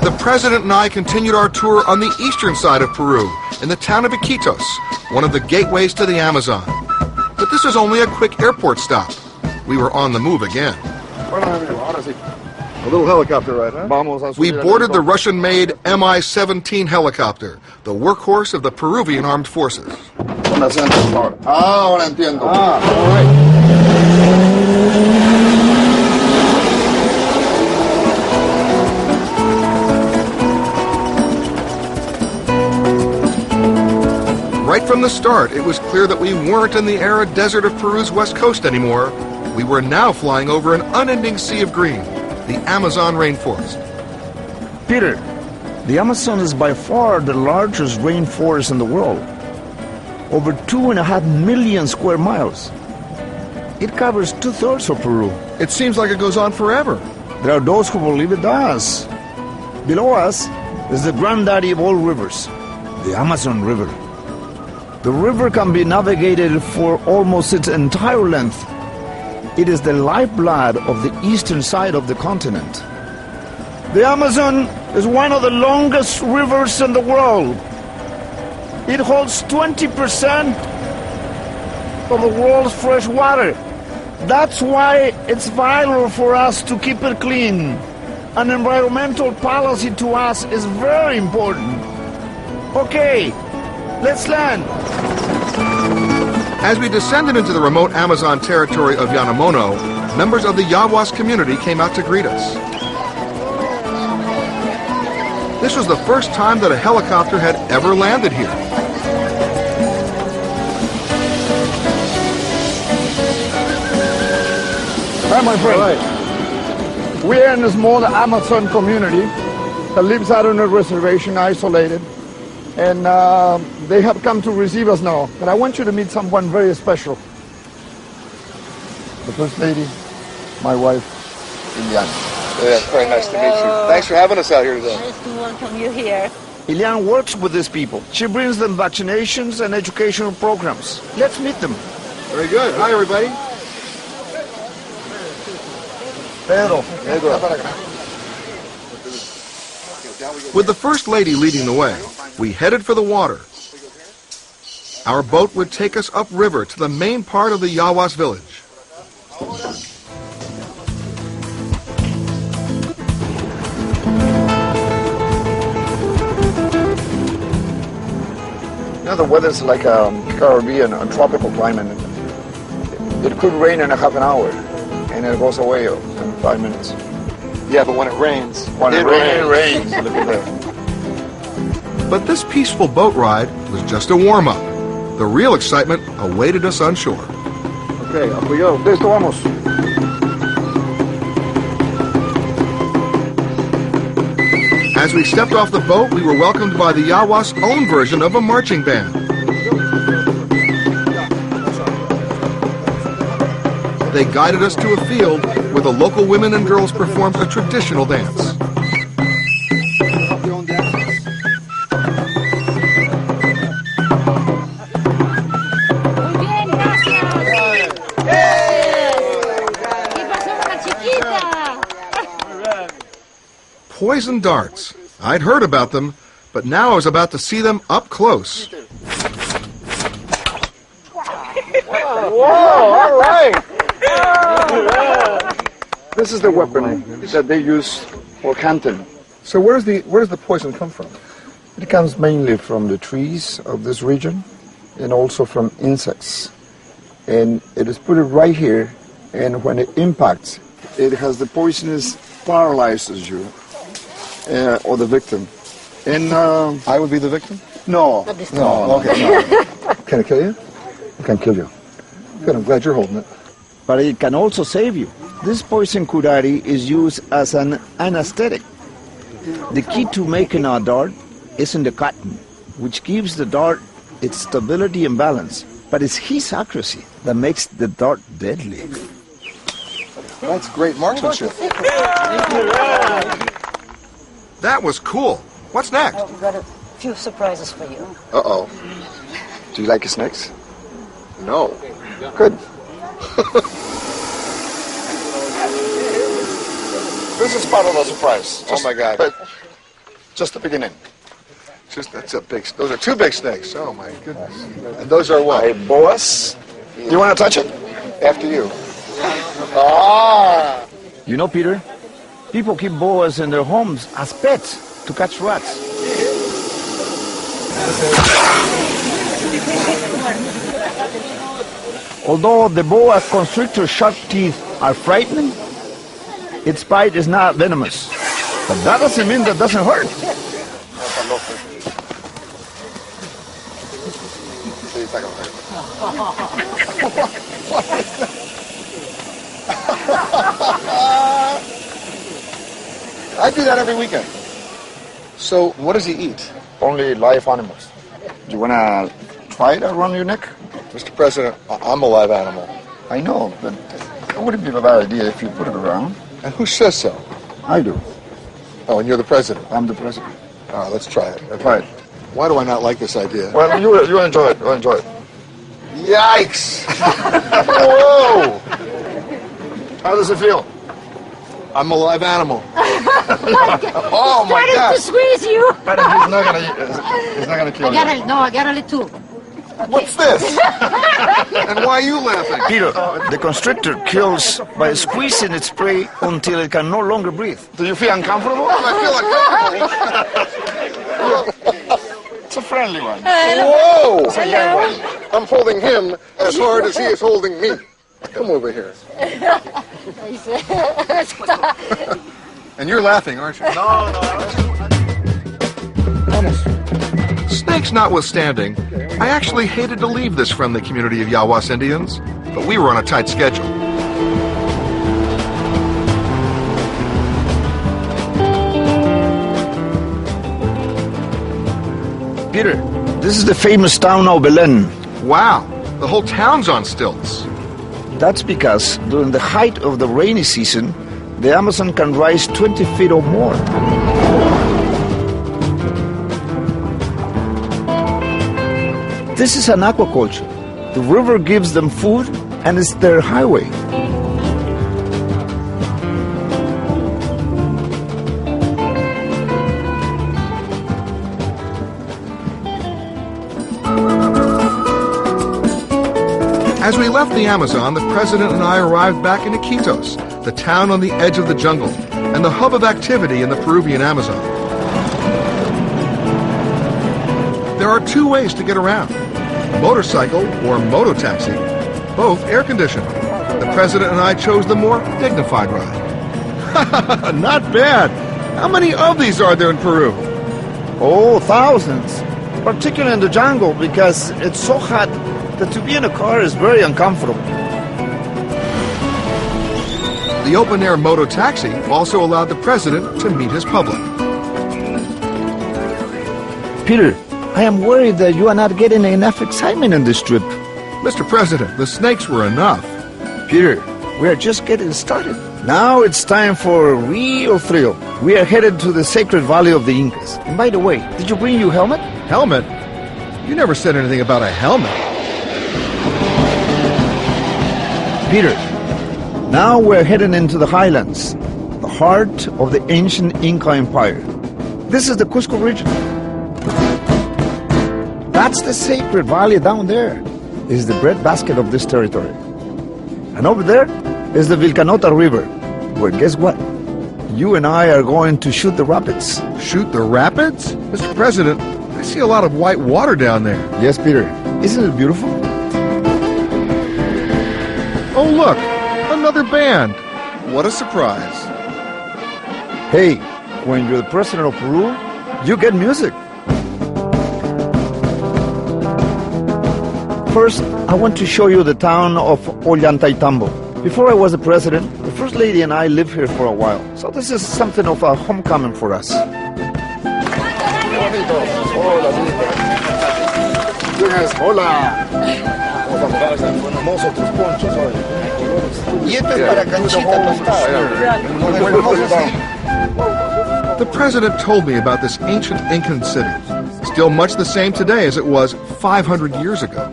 The President and I continued our tour on the eastern side of Peru, in the town of Iquitos, one of the gateways to the Amazon. But this was only a quick airport stop. We were on the move again. A little helicopter ride, huh? We boarded the Russian-made Mi-17 helicopter, the workhorse of the Peruvian armed forces. Ahora entiendo. Right from the start, it was clear that we weren't in the arid desert of Peru's west coast anymore. We were now flying over an unending sea of green, the Amazon rainforest. Peter, the Amazon is by far the largest rainforest in the world. Over 2.5 million square miles. It covers 2/3 of Peru. It seems like it goes on forever. There are those who believe it does. Below us is the granddaddy of all rivers, the Amazon River. The river can be navigated for almost its entire length. It is the lifeblood of the eastern side of the continent. The Amazon is one of the longest rivers in the world. It holds 20% of the world's fresh water. That's why it's vital for us to keep it clean. An environmental policy to us is very important. Okay, let's land. As we descended into the remote Amazon territory of Yanamono, members of the Yawas community came out to greet us. This was the first time that a helicopter had ever landed here. Hi, my friend. We are in a small Amazon community that lives out on a reservation, isolated. And they have come to receive us now. But I want you to meet someone very special. The First Lady, my wife, Iliana. Yeah, very nice to meet you. Thanks for having us out here today. Nice to welcome you here. Iliana works with these people. She brings them vaccinations and educational programs. Let's meet them. Very good. Hi, everybody. Pedro. With the First Lady leading the way, we headed for the water. Our boat would take us upriver to the main part of the Yawas village. Now the weather's like a Caribbean, a tropical climate. It could rain in a half an hour, and it goes away in 5 minutes. Yeah, but when it rains, It rains. Look at that. But this peaceful boat ride was just a warm-up. The real excitement awaited us on shore. Okay, up we go. Listo, vamos. As we stepped off the boat, we were welcomed by the Yawas' own version of a marching band. They guided us to a field where the local women and girls performed a traditional dance. Poison darts. I'd heard about them, but now I was about to see them up close. Whoa, all right. This is the weapon that they use for hunting. So where does the poison come from? It comes mainly from the trees of this region and also from insects. And it is put right here, and when it impacts, it has the poisonous paralyzes you or the victim. And I would be the victim? no. Okay, no. Can it kill you? It can kill you. Good, I'm glad you're holding it. But it can also save you. This poison curare is used as an anesthetic. The key to making a dart is in the cotton, which gives the dart its stability and balance. But it's his accuracy that makes the dart deadly. That's great marksmanship. That was cool. What's next? We've got a few surprises for you. Uh-oh. Do you like snakes? No. Good. This is part of the surprise. Oh my God. But Just the beginning. Those are two big snakes. Oh my goodness. And those are what? Boas. You want to touch it? After you. Ah! You know, Peter, people keep boas in their homes as pets to catch rats. Although the boa constrictor's sharp teeth are frightening, its bite is not venomous. But that doesn't mean that doesn't hurt. I do that every weekend. So, what does he eat? Only live animals. Do you want to try it around your neck? Mr. President, I'm a live animal. I know, but it wouldn't be a bad idea if you put it around. And who says so? I do. Oh, and you're the president? I'm the president. All right, let's try it. Okay. Try it. Why do I not like this idea? Well, you enjoy it. You'll enjoy it. Yikes! Whoa! How does it feel? I'm a live animal. Oh my God! To squeeze you. But he's not gonna kill you. I got a little too. What's this? And why are you laughing? Peter, the constrictor kills by squeezing its prey until it can no longer breathe. Do you feel uncomfortable? I feel uncomfortable. It's a friendly one. Whoa! It's a young one. I'm holding him as hard as he is holding me. Come over here. And you're laughing, aren't you? No. Snakes notwithstanding, I actually hated to leave this friendly community of Yawas Indians, but we were on a tight schedule. Peter, this is the famous town of Belen. Wow, the whole town's on stilts. That's because during the height of the rainy season, the Amazon can rise 20 feet or more. This is an aquaculture. The river gives them food and it's their highway. As we left the Amazon, the president and I arrived back in Iquitos, the town on the edge of the jungle, and the hub of activity in the Peruvian Amazon. There are two ways to get around: motorcycle or mototaxi, both air-conditioned. The president and I chose the more dignified ride. Not bad. How many of these are there in Peru? Oh, thousands. Particularly in the jungle because it's so hot that to be in a car is very uncomfortable. The open-air mototaxi also allowed the president to meet his public. Peter, I am worried that you are not getting enough excitement in this trip. Mr. President, the snakes were enough. Peter, we are just getting started. Now it's time for a real thrill. We are headed to the sacred valley of the Incas. And by the way, did you bring your helmet? Helmet? You never said anything about a helmet. Peter, now we're heading into the highlands, the heart of the ancient Inca Empire. This is the Cusco region. That's the sacred valley down there. Is the breadbasket of this territory. And over there is the Vilcanota River, where guess what? You and I are going to shoot the rapids. Shoot the rapids? Mr. President, I see a lot of white water down there. Yes, Peter. Isn't it beautiful? Oh, look, another band. What a surprise. Hey, when you're the president of Peru, you get music. First, I want to show you the town of Ollantaytambo. Before I was the president, the First Lady and I lived here for a while. So this is something of a homecoming for us. Hola. The president told me about this ancient Incan city, still much the same today as it was 500 years ago.